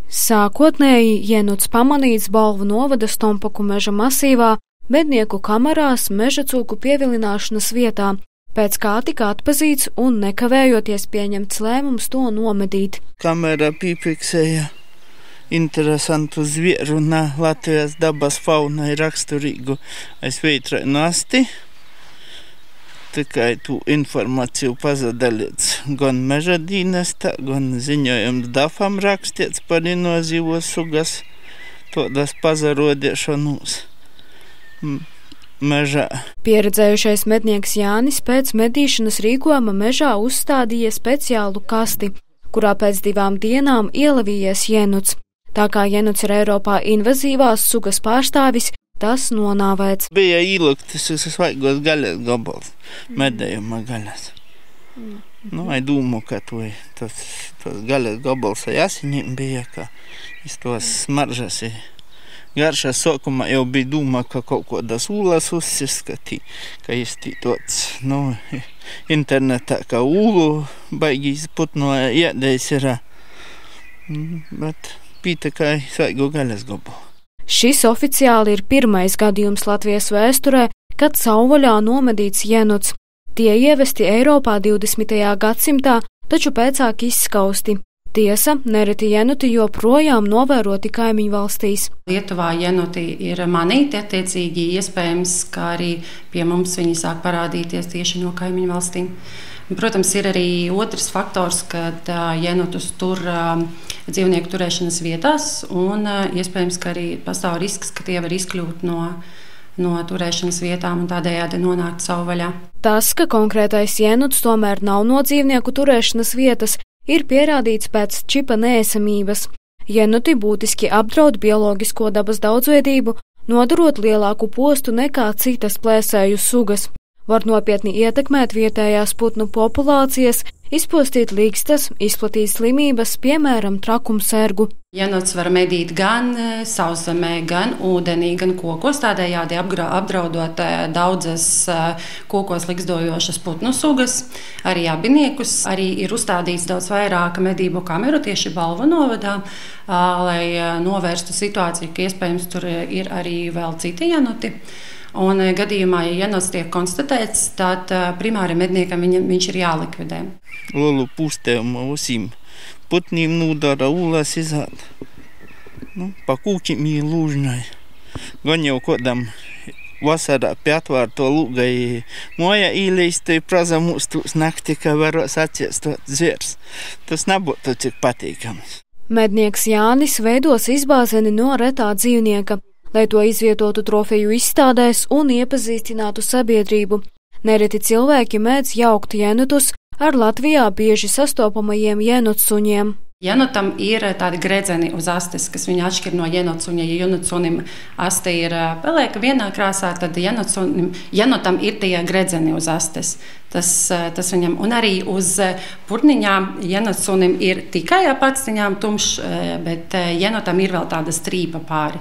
Sākotnēji Jenuts pamanīts Balvu novada Stompaku meža masīvā, mednieku kamerās meža cūku pievilināšanas vietā, pēc kā tika atpazīts un nekavējoties pieņemts lēmums to nomedīt. Kamera pīpiksēja interesantu zvieru un Latvijas dabas faunai raksturīgu aizveitrainu asti. Tikai tu informāciju pazadalīts gan meža dīnestā, gan ziņojums DAFam rakstīts par invazīvos sugas todas pazarodiešanos mežā. Pieredzējušais mednieks Jānis pēc medīšanas rīkojuma mežā uzstādīja speciālu kasti, kurā pēc 2 dienām ielavījies jenuts. Tā kā jenuts ir Eiropā invazīvās sugas pārstāvis, tas nonāvēts. Bija īluktis uz svaigos gaļas gabals, medējuma gaļas. Ai dūmu, ka tas gaļas gabals jāsiņiem bija, ka iz tos smaržas ir garšas sokumā jau bija dūma, ka kaut kodas ūlas uzsiskatī, ka iztī tots, internetā, ka ūlu baigīs putno iedējs ir, bet bija tikai svaigo gaļas gabalu. Šis oficiāli ir pirmais gadījums Latvijas vēsturē, kad savvaļā nomedīts jenuts. Tie ievesti Eiropā 20. gadsimtā, taču pēcāk izskausti. Tiesa, nereti jenuti joprojām novēroti kaimiņu valstīs. Lietuvā jenuti ir manīti, attiecīgi iespējams, kā arī pie mums viņi sāk parādīties tieši no kaimiņu valstīm. Protams, ir arī otrs faktors, kad jenutus tur dzīvnieku turēšanas vietās, un iespējams, ka arī pastāv risks, ka tie var izkļūt no turēšanas vietām un tādējādi nonākt savvaļā. Tas, ka konkrētais jenuts tomēr nav no dzīvnieku turēšanas vietas, ir pierādīts pēc čipa neesamības. Jenuti būtiski apdraud bioloģisko dabas daudzveidību, nodarot lielāku postu nekā citas plēsēju sugas. Var nopietni ietekmēt vietējās putnu populācijas, izpostīt līgstas, izplatīt slimības, piemēram, trakumsergu. Jenuts var medīt gan sauszemē, gan ūdenī, gan kokos, tādējādi apdraudot daudzas kokos ligzdojošas putnu sugas, arī abiniekus. Arī ir uzstādīts daudz vairāk medību kameru tieši Balvu novadā, lai novērstu situāciju, ka iespējams tur ir arī vēl citi jenuti. Un gadījumā, ja jenuts tiek konstatēts, tad primāri medniekam viņš ir jālikvidē. Lielu pūstējumu usīm putnīm nūdara ūlas izāda. Pa kūkim lūžņai. Gan jau kodam vasarā pie atvārto lūgai moja īleistoi prazamūstūs nakti, ka varos atsiestot zviers. Tas nebūtu cik patīkams. Mednieks Jānis veidos izbāzeni no retā dzīvnieka, lai to izvietotu trofeju izstādēs un iepazīstinātu sabiedrību. Nereti cilvēki mēdz jaukt jenutus ar Latvijā bieži sastopamajiem jenutsuņiem. Jenutam ir tādi gredzeni uz astes, kas viņu atšķir no jenutsuņa. Ja jenutsunim aste ir pelēka vienā krāsā, tad jenutam ir tie gredzeni uz astes. Tas viņam, un arī uz putniņām jenutsunim ir tikai ap actiņām tumšs, bet jenutam ir vēl tāda strīpa pāri.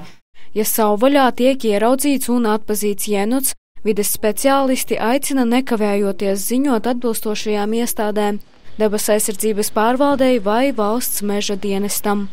Ja savvaļā tiek ieraudzīts un atpazīts jenuts, vides speciālisti aicina nekavējoties ziņot atbilstošajām iestādēm, dabas aizsardzības pārvaldei vai valsts meža dienestam.